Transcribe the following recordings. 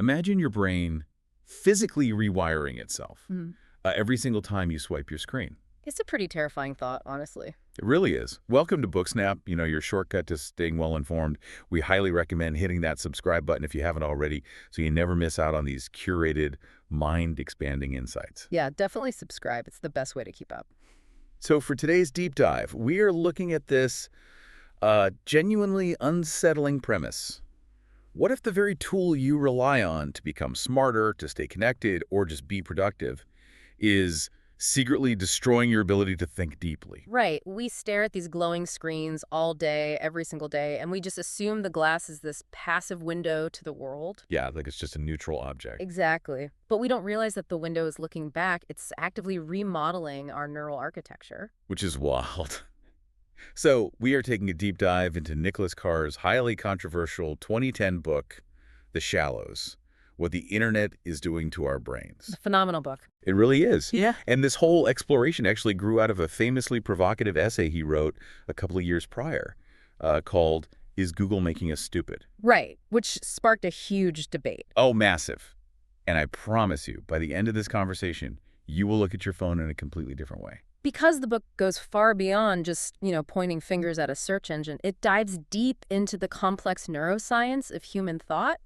Imagine your brain physically rewiring itself Mhm. every single time you swipe your screen. It's a pretty terrifying thought, honestly. It really is. Welcome to BookSnap, your shortcut to staying well-informed. We highly recommend hitting that subscribe button if you haven't already so you never miss out on these curated, mind-expanding insights. Yeah, definitely subscribe. It's the best way to keep up. So for today's deep dive, we are looking at this genuinely unsettling premise. What if the very tool you rely on to become smarter, to stay connected, or just be productive is secretly destroying your ability to think deeply? Right. We stare at these glowing screens all day, every single day, and we just assume the glass is this passive window to the world. Yeah, like it's just a neutral object. Exactly. But we don't realize that the window is looking back. It's actively remodeling our neural architecture. Which is wild. So we are taking a deep dive into Nicholas Carr's highly controversial 2010 book, The Shallows, What the Internet is Doing to Our Brains. It's a phenomenal book. It really is. Yeah. And this whole exploration actually grew out of a famously provocative essay he wrote a couple of years prior called, Is Google Making Us Stupid? Right, which sparked a huge debate. Oh, massive. And I promise you, by the end of this conversation, you will look at your phone in a completely different way. Because the book goes far beyond just, pointing fingers at a search engine, it dives deep into the complex neuroscience of human thought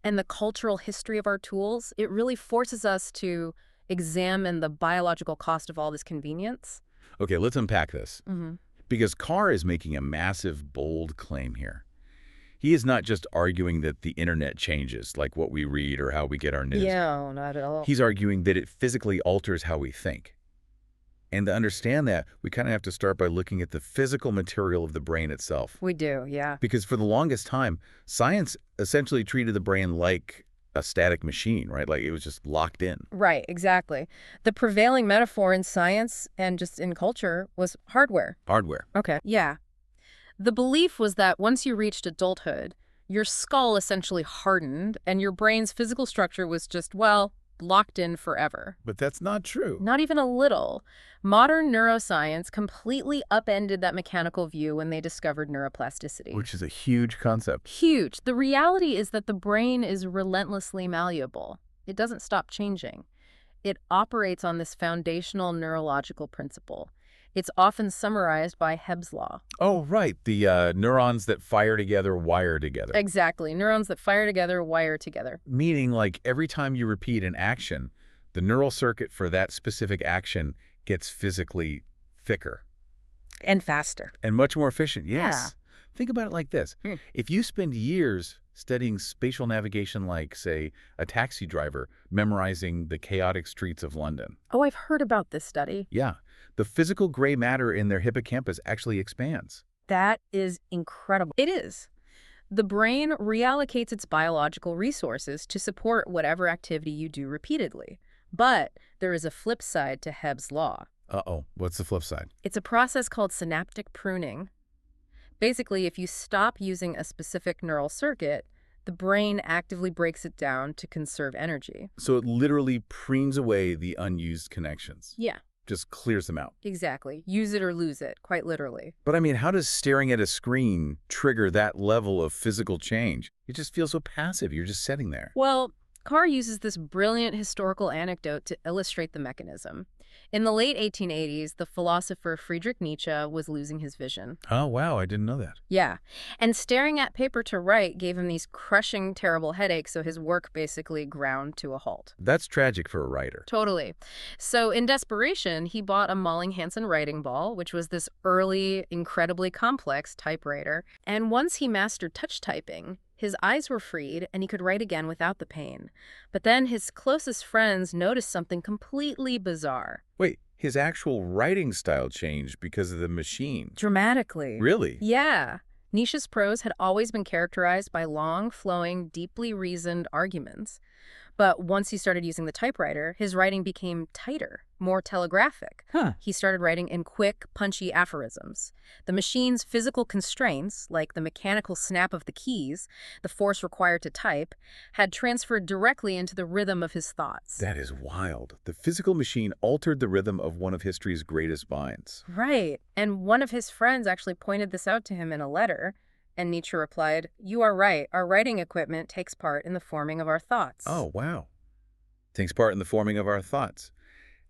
and the cultural history of our tools. It really forces us to examine the biological cost of all this convenience. Okay, let's unpack this. Mm-hmm. Because Carr is making a massive, bold claim here. He is not just arguing that the internet changes, like what we read or how we get our news. Yeah, not at all. He's arguing that it physically alters how we think. And to understand that, we kind of have to start by looking at the physical material of the brain itself. We do, yeah. Because for the longest time, science essentially treated the brain like a static machine, right? Like it was just locked in. Right, exactly. The prevailing metaphor in science and just in culture was hardware. Hardware. Okay. Yeah. The belief was that once you reached adulthood, your skull essentially hardened and your brain's physical structure was just, locked in forever. But that's not true. Not even a little. Modern neuroscience completely upended that mechanical view when they discovered neuroplasticity. Which is a huge concept. Huge. The reality is that the brain is relentlessly malleable. It doesn't stop changing. It operates on this foundational neurological principle. It's often summarized by Hebb's law. Oh, right. The neurons that fire together wire together. Exactly. Neurons that fire together wire together. Meaning, like, every time you repeat an action, the neural circuit for that specific action gets physically thicker. And faster. And much more efficient, yes. Yeah. Think about it like this. If you spend years studying spatial navigation like, say, a taxi driver memorizing the chaotic streets of London. Oh, I've heard about this study. Yeah. The physical gray matter in their hippocampus actually expands. That is incredible. It is. The brain reallocates its biological resources to support whatever activity you do repeatedly. But there is a flip side to Hebb's law. Uh-oh. What's the flip side? It's a process called synaptic pruning. Basically, if you stop using a specific neural circuit, the brain actively breaks it down to conserve energy. So it literally prunes away the unused connections. Yeah. Just clears them out. Exactly. Use it or lose it, quite literally. But I mean, how does staring at a screen trigger that level of physical change? You just feel so passive. You're just sitting there. Well, Carr uses this brilliant historical anecdote to illustrate the mechanism. In the late 1880s, the philosopher Friedrich Nietzsche was losing his vision. Oh, wow. I didn't know that. Yeah. And staring at paper to write gave him these crushing, terrible headaches, so his work basically ground to a halt. That's tragic for a writer. Totally. So in desperation, he bought a Malling-Hansen writing ball, which was this early, incredibly complex typewriter. And once he mastered touch typing, his eyes were freed, and he could write again without the pain. But then his closest friends noticed something completely bizarre. Wait, his actual writing style changed because of the machine. Dramatically. Really? Yeah. Nietzsche's prose had always been characterized by long, flowing, deeply reasoned arguments. But once he started using the typewriter, his writing became tighter, more telegraphic. He started writing in quick, punchy aphorisms. The machine's physical constraints, like the mechanical snap of the keys, the force required to type, had transferred directly into the rhythm of his thoughts. That is wild. The physical machine altered the rhythm of one of history's greatest minds. Right. And one of his friends actually pointed this out to him in a letter. And Nietzsche replied, "You are right. Our writing equipment takes part in the forming of our thoughts." Oh, wow. Takes part in the forming of our thoughts.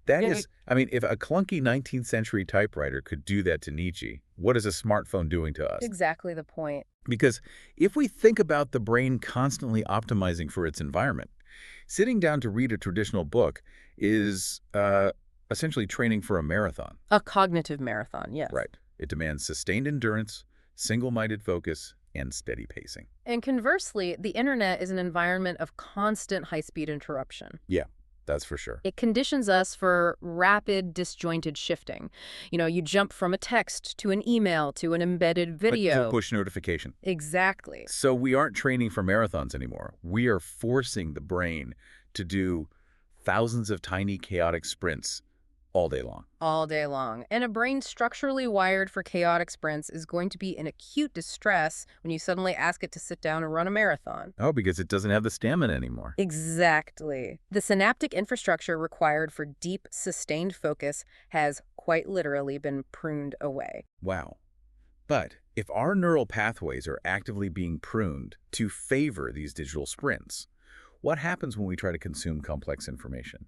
That Yeah. is, I mean, if a clunky 19th century typewriter could do that to Nietzsche, what is a smartphone doing to us? Exactly the point. Because if we think about the brain constantly optimizing for its environment, sitting down to read a traditional book is essentially training for a marathon. A cognitive marathon, yes. Right. It demands sustained endurance, single-minded focus, and steady pacing. And conversely, the internet is an environment of constant high-speed interruption. Yeah, that's for sure. It conditions us for rapid, disjointed shifting. You jump from a text to an email to an embedded Like video. push notification. Exactly. So we aren't training for marathons anymore. We are forcing the brain to do thousands of tiny chaotic sprints all day long. All day long. And a brain structurally wired for chaotic sprints is going to be in acute distress when you suddenly ask it to sit down and run a marathon. Oh, because it doesn't have the stamina anymore. Exactly. The synaptic infrastructure required for deep, sustained focus has quite literally been pruned away. Wow. But if our neural pathways are actively being pruned to favor these digital sprints, what happens when we try to consume complex information?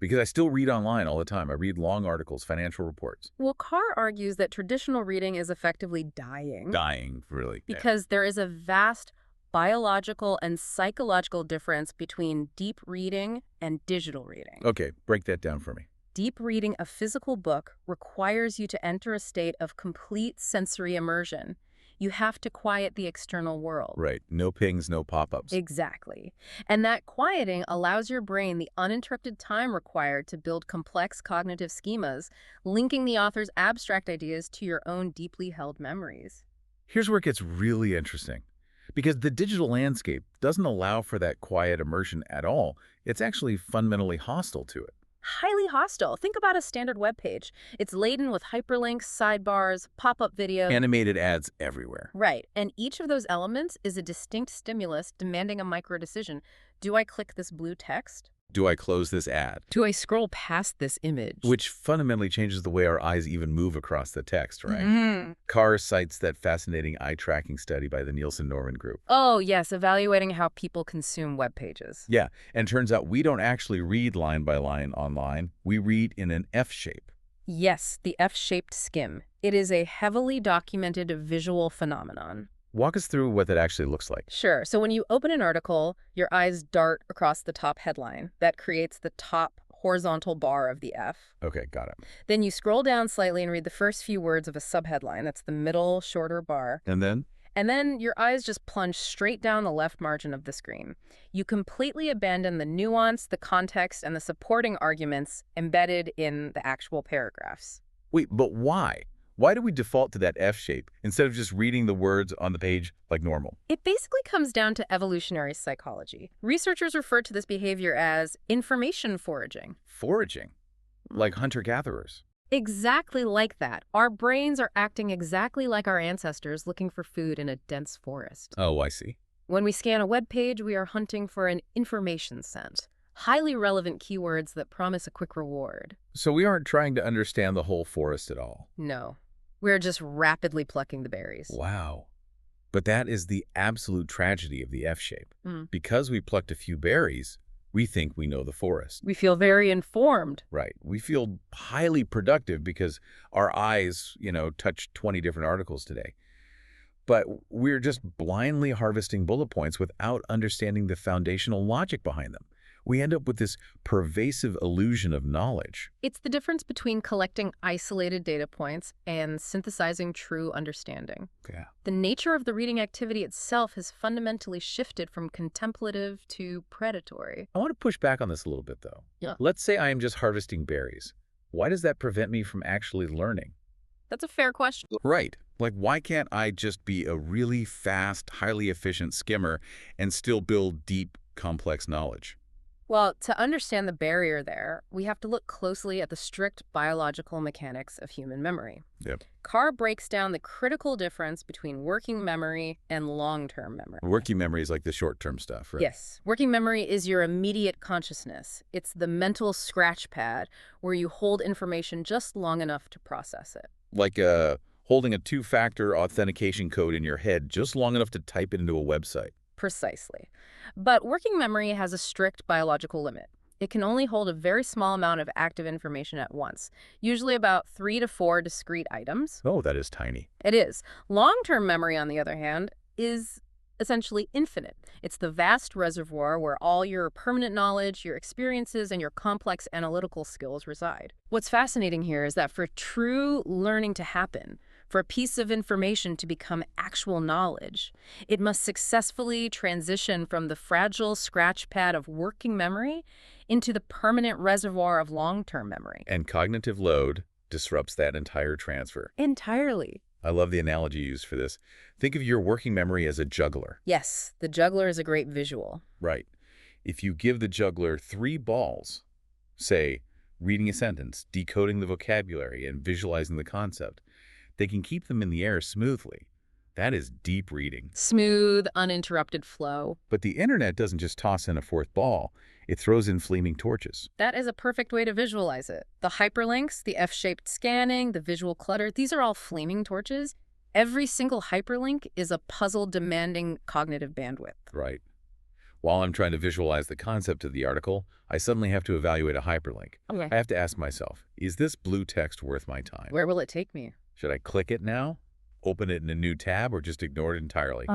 Because I still read online all the time. I read long articles, financial reports. Well, Carr argues that traditional reading is effectively dying. Dying, really. Because there is a vast biological and psychological difference between deep reading and digital reading. Okay, break that down for me. Deep reading a physical book requires you to enter a state of complete sensory immersion. You have to quiet the external world. Right. No pings, no pop-ups. Exactly. And that quieting allows your brain the uninterrupted time required to build complex cognitive schemas, linking the author's abstract ideas to your own deeply held memories. Here's where it gets really interesting. Because the digital landscape doesn't allow for that quiet immersion at all. It's actually fundamentally hostile to it. Highly hostile. Think about a standard web page. It's laden with hyperlinks, sidebars, pop-up videos. Animated ads everywhere. Right. And each of those elements is a distinct stimulus demanding a micro-decision. Do I click this blue text? Do I close this ad? Do I scroll past this image? Which fundamentally changes the way our eyes even move across the text, right? Mm-hmm. Carr cites that fascinating eye-tracking study by the Nielsen-Norman Group. Oh, yes, evaluating how people consume web pages. Yeah, and turns out we don't actually read line by line online. We read in an F shape. Yes, the F-shaped skim. It is a heavily documented visual phenomenon. Walk us through what that actually looks like. Sure. So when you open an article, your eyes dart across the top headline. That creates the top horizontal bar of the F. Okay, got it. Then you scroll down slightly and read the first few words of a subheadline. That's the middle, shorter bar. And then? And then your eyes just plunge straight down the left margin of the screen. You completely abandon the nuance, the context, and the supporting arguments embedded in the actual paragraphs. Wait, but why? Why do we default to that F shape instead of just reading the words on the page like normal? It basically comes down to evolutionary psychology. Researchers refer to this behavior as information foraging. Foraging? Like hunter-gatherers? Exactly like that. Our brains are acting exactly like our ancestors looking for food in a dense forest. Oh, I see. When we scan a web page, we are hunting for an information scent. Highly relevant keywords that promise a quick reward. So we aren't trying to understand the whole forest at all. No. We're just rapidly plucking the berries. Wow. But that is the absolute tragedy of the F shape. Mm. Because we plucked a few berries, we think we know the forest. We feel very informed. Right. We feel highly productive because our eyes, touched 20 different articles today. But we're just blindly harvesting bullet points without understanding the foundational logic behind them. We end up with this pervasive illusion of knowledge. It's the difference between collecting isolated data points and synthesizing true understanding. Yeah. The nature of the reading activity itself has fundamentally shifted from contemplative to predatory. I want to push back on this a little bit, though. Yeah. Let's say I am just harvesting berries. Why does that prevent me from actually learning? That's a fair question. Right. Like, why can't I just be a really fast, highly efficient skimmer and still build deep, complex knowledge? Well, to understand the barrier there, we have to look closely at the strict biological mechanics of human memory. Yep. Carr breaks down the critical difference between working memory and long-term memory. Working memory is like the short-term stuff, right? Yes. Working memory is your immediate consciousness. It's the mental scratch pad where you hold information just long enough to process it. Like Holding a two-factor authentication code in your head just long enough to type it into a website. Precisely. But working memory has a strict biological limit. It can only hold a very small amount of active information at once, usually about 3 to 4 discrete items. Oh, that is tiny. It is. Long-term memory, on the other hand, is essentially infinite. It's the vast reservoir where all your permanent knowledge, your experiences, and your complex analytical skills reside. What's fascinating here is that for true learning to happen, for a piece of information to become actual knowledge, it must successfully transition from the fragile scratch pad of working memory into the permanent reservoir of long-term memory. And cognitive load disrupts that entire transfer. Entirely. I love the analogy used for this. Think of your working memory as a juggler. Yes, the juggler is a great visual. Right. If you give the juggler 3 balls, say, reading a sentence, decoding the vocabulary, and visualizing the concept, they can keep them in the air smoothly. That is deep reading. Smooth, uninterrupted flow. But the internet doesn't just toss in a 4th ball. It throws in flaming torches. That is a perfect way to visualize it. The hyperlinks, the F-shaped scanning, the visual clutter, these are all flaming torches. Every single hyperlink is a puzzle demanding cognitive bandwidth. Right. While I'm trying to visualize the concept of the article, I suddenly have to evaluate a hyperlink. Okay. I have to ask myself, is this blue text worth my time? Where will it take me? Should I click it now, open it in a new tab, or just ignore it entirely?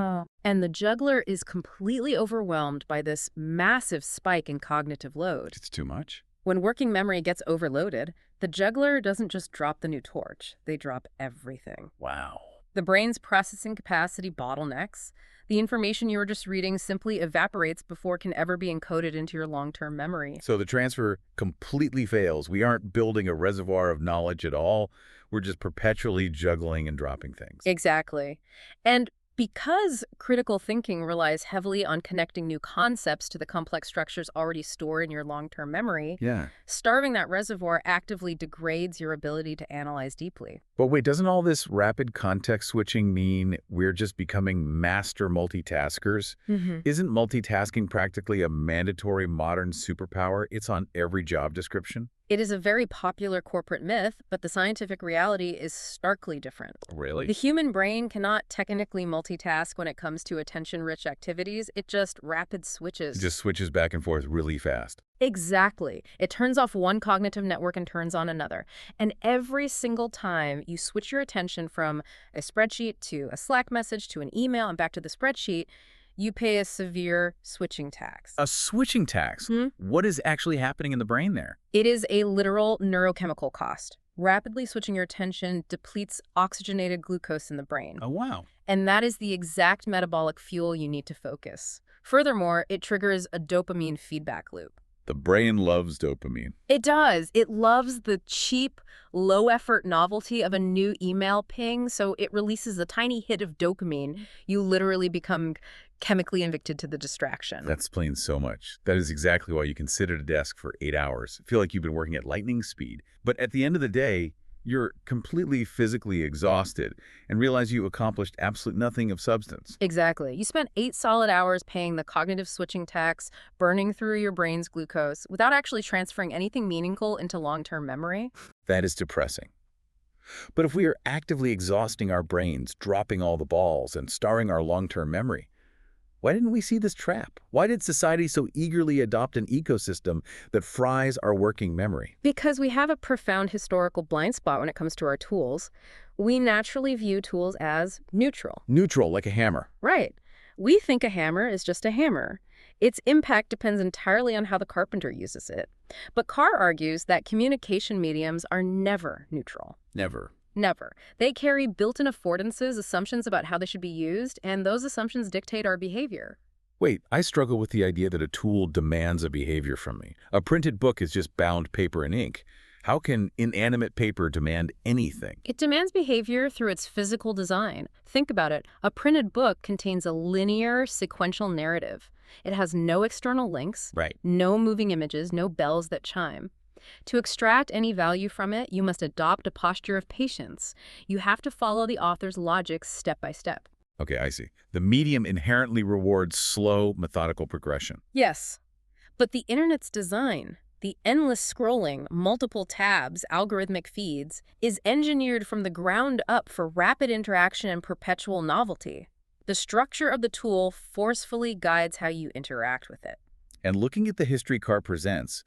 And the juggler is completely overwhelmed by this massive spike in cognitive load. It's too much. When working memory gets overloaded, the juggler doesn't just drop the new torch, they drop everything. Wow. The brain's processing capacity bottlenecks. The information you were just reading simply evaporates before it can ever be encoded into your long-term memory. So the transfer completely fails. We aren't building a reservoir of knowledge at all. We're just perpetually juggling and dropping things. Exactly. And because critical thinking relies heavily on connecting new concepts to the complex structures already stored in your long-term memory, Yeah. starving that reservoir actively degrades your ability to analyze deeply. But wait, doesn't all this rapid context switching mean we're just becoming master multitaskers? Isn't multitasking practically a mandatory modern superpower? It's on every job description. It is a very popular corporate myth, but the scientific reality is starkly different. Really? The human brain cannot technically multitask when it comes to attention-rich activities. It just rapid switches. It just switches back and forth really fast. Exactly. It turns off one cognitive network and turns on another. And every single time you switch your attention from a spreadsheet to a Slack message to an email and back to the spreadsheet, you pay a severe switching tax. A switching tax? What is actually happening in the brain there? It is a literal neurochemical cost. Rapidly switching your attention depletes oxygenated glucose in the brain. Oh, wow. And that is the exact metabolic fuel you need to focus. Furthermore, it triggers a dopamine feedback loop. The brain loves dopamine. It does. It loves the cheap, low-effort novelty of a new email ping, so it releases a tiny hit of dopamine. You literally become chemically addicted to the distraction. That explains so much. That is exactly why you can sit at a desk for 8 hours, feel like you've been working at lightning speed. But at the end of the day, you're completely physically exhausted and realize you accomplished absolutely nothing of substance. Exactly. You spent 8 solid hours paying the cognitive switching tax, burning through your brain's glucose, without actually transferring anything meaningful into long-term memory. That is depressing. But if we are actively exhausting our brains, dropping all the balls, and starring our long-term memory, why didn't we see this trap? Why did society so eagerly adopt an ecosystem that fries our working memory? Because we have a profound historical blind spot when it comes to our tools. We naturally view tools as neutral. Neutral, like a hammer. Right. We think a hammer is just a hammer. Its impact depends entirely on how the carpenter uses it. But Carr argues that communication mediums are never neutral. Never. Never. They carry built-in affordances, assumptions about how they should be used, and those assumptions dictate our behavior. Wait, I struggle with the idea that a tool demands a behavior from me. A printed book is just bound paper and ink. How can inanimate paper demand anything? It demands behavior through its physical design. Think about it. A printed book contains a linear, sequential narrative. It has no external links, Right. no moving images, no bells that chime. To extract any value from it, you must adopt a posture of patience. You have to follow the author's logic step by step. Okay, I see. The medium inherently rewards slow, methodical progression. Yes, but the internet's design, The endless scrolling, multiple tabs, algorithmic feeds, is engineered from the ground up for rapid interaction and perpetual novelty. The structure of the tool forcefully guides how you interact with it. And looking at the history Carr presents,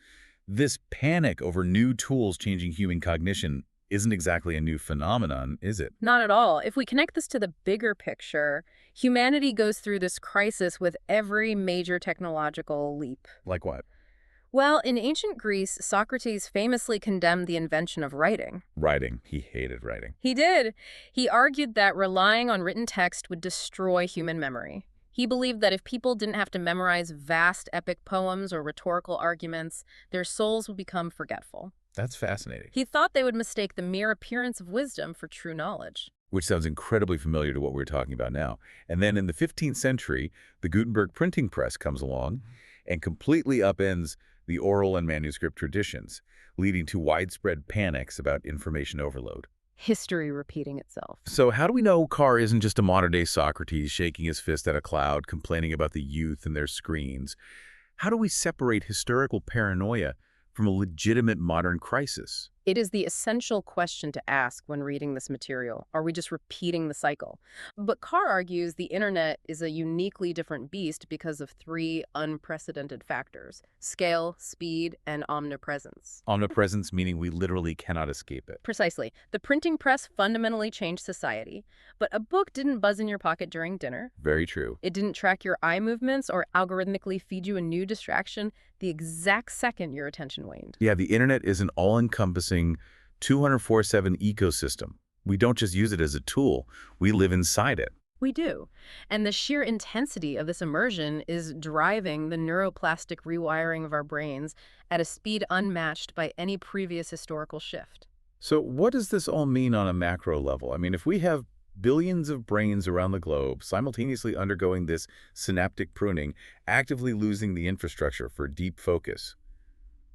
this panic over new tools changing human cognition isn't exactly a new phenomenon, is it? Not at all. If we connect this to the bigger picture, humanity goes through this crisis with every major technological leap. Like what? Well, in ancient Greece, Socrates famously condemned the invention of writing. Writing. He hated writing. He did. He argued that relying on written text would destroy human memory. He believed that if people didn't have to memorize vast epic poems or rhetorical arguments, their souls would become forgetful. That's fascinating. He thought they would mistake the mere appearance of wisdom for true knowledge. Which sounds incredibly familiar to what we're talking about now. And then in the 15th century, the Gutenberg printing press comes along and completely upends the oral and manuscript traditions, leading to widespread panics about information overload. History repeating itself. So how do we know Carr isn't just a modern-day Socrates shaking his fist at a cloud, complaining about the youth and their screens? How do we separate historical paranoia from a legitimate modern crisis? It is the essential question to ask when reading this material. Are we just repeating the cycle? But Carr argues the internet is a uniquely different beast because of three unprecedented factors: scale, speed, and omnipresence. Omnipresence meaning we literally cannot escape it. Precisely. The printing press fundamentally changed society, but a book didn't buzz in your pocket during dinner. Very true. It didn't track your eye movements or algorithmically feed you a new distraction the exact second your attention waned. Yeah, the internet is an all-encompassing 24/7 ecosystem. We don't just use it as a tool, we live inside it. We do. And the sheer intensity of this immersion is driving the neuroplastic rewiring of our brains at a speed unmatched by any previous historical shift. So what does this all mean on a macro level? I mean, if we have billions of brains around the globe simultaneously undergoing this synaptic pruning, actively losing the infrastructure for deep focus,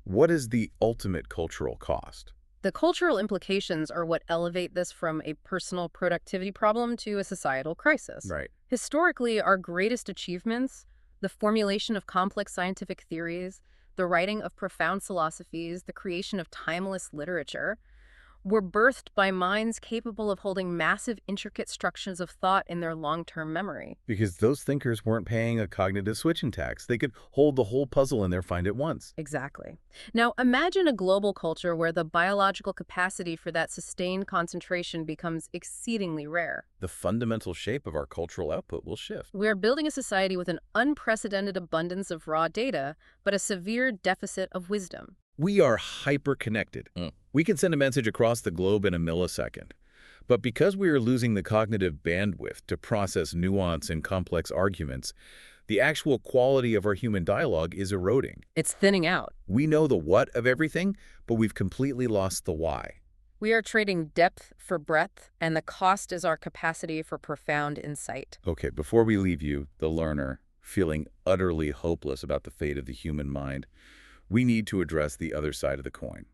what is the ultimate cultural cost? The cultural implications are what elevate this from a personal productivity problem to a societal crisis. Right. Historically, our greatest achievements, the formulation of complex scientific theories, the writing of profound philosophies, the creation of timeless literature, were birthed by minds capable of holding massive, intricate structures of thought in their long-term memory. Because those thinkers weren't paying a cognitive switching tax. They could hold the whole puzzle in their find at once. Exactly. Now, imagine a global culture where the biological capacity for that sustained concentration becomes exceedingly rare. The fundamental shape of our cultural output will shift. We are building a society with an unprecedented abundance of raw data, but a severe deficit of wisdom. We are hyper-connected. We can send a message across the globe in a millisecond. But because we are losing the cognitive bandwidth to process nuance and complex arguments, the actual quality of our human dialogue is eroding. It's thinning out. We know the what of everything, but we've completely lost the why. We are trading depth for breadth, and the cost is our capacity for profound insight. Okay, before we leave you, the learner, feeling utterly hopeless about the fate of the human mind, we need to address the other side of the coin.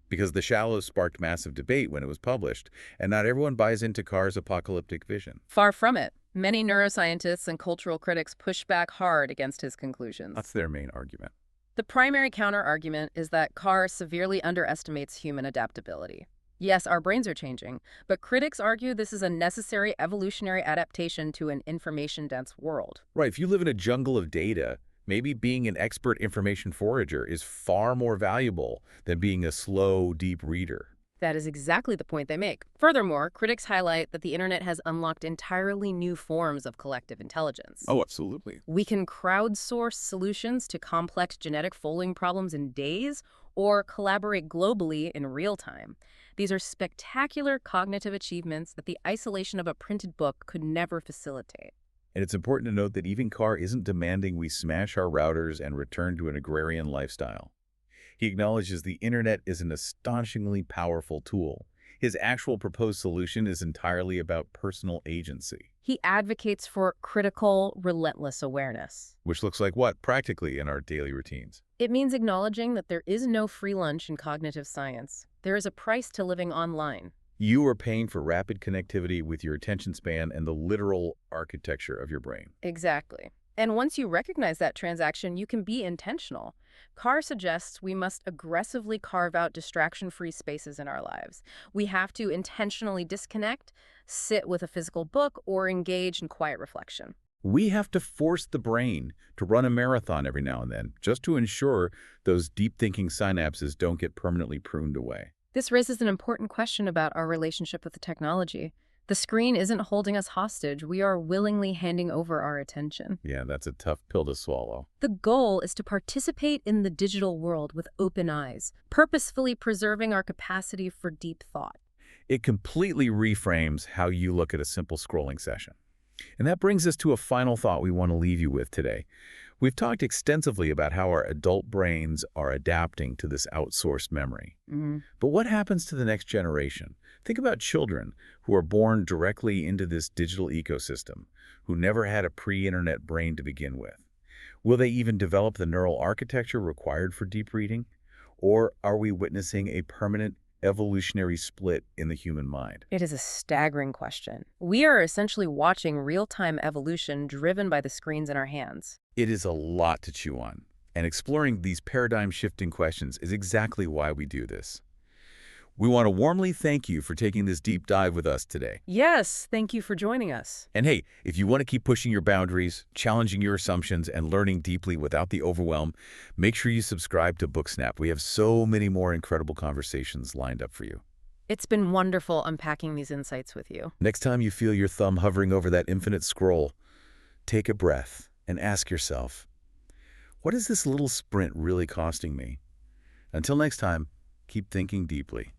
Because The Shallows sparked massive debate when it was published, and not everyone buys into Carr's apocalyptic vision. Far from it. Many neuroscientists and cultural critics push back hard against his conclusions. That's their main argument. The primary counter-argument is that Carr severely underestimates human adaptability. Yes, our brains are changing, but critics argue this is a necessary evolutionary adaptation to an information-dense world. Right, if you live in a jungle of data, maybe being an expert information forager is far more valuable than being a slow, deep reader. That is exactly the point they make. Furthermore, critics highlight that the internet has unlocked entirely new forms of collective intelligence. Oh, absolutely. We can crowdsource solutions to complex genetic folding problems in days or collaborate globally in real time. These are spectacular cognitive achievements that the isolation of a printed book could never facilitate. And it's important to note that even Carr isn't demanding we smash our routers and return to an agrarian lifestyle. He acknowledges the internet is an astonishingly powerful tool. His actual proposed solution is entirely about personal agency. He advocates for critical, relentless awareness. Which looks like what, practically, in our daily routines? It means acknowledging that there is no free lunch in cognitive science. There is a price to living online. You are paying for rapid connectivity with your attention span and the literal architecture of your brain. Exactly. And once you recognize that transaction, you can be intentional. Carr suggests we must aggressively carve out distraction-free spaces in our lives. We have to intentionally disconnect, sit with a physical book, or engage in quiet reflection. We have to force the brain to run a marathon every now and then, just to ensure those deep-thinking synapses don't get permanently pruned away. This raises an important question about our relationship with the technology. The screen isn't holding us hostage. We are willingly handing over our attention. Yeah, that's a tough pill to swallow. The goal is to participate in the digital world with open eyes, purposefully preserving our capacity for deep thought. It completely reframes how you look at a simple scrolling session. And that brings us to a final thought we want to leave you with today. We've talked extensively about how our adult brains are adapting to this outsourced memory. But what happens to the next generation? Think about children who are born directly into this digital ecosystem, who never had a pre-internet brain to begin with. Will they even develop the neural architecture required for deep reading? Or are we witnessing a permanent evolutionary split in the human mind? It is a staggering question. We are essentially watching real-time evolution driven by the screens in our hands. It is a lot to chew on, and exploring these paradigm-shifting questions is exactly why we do this. We want to warmly thank you for taking this deep dive with us today. Yes, thank you for joining us. And hey, if you want to keep pushing your boundaries, challenging your assumptions, and learning deeply without the overwhelm, make sure you subscribe to BookSnap. We have so many more incredible conversations lined up for you. It's been wonderful unpacking these insights with you. Next time you feel your thumb hovering over that infinite scroll, take a breath and ask yourself, what is this little sprint really costing me? Until next time, keep thinking deeply.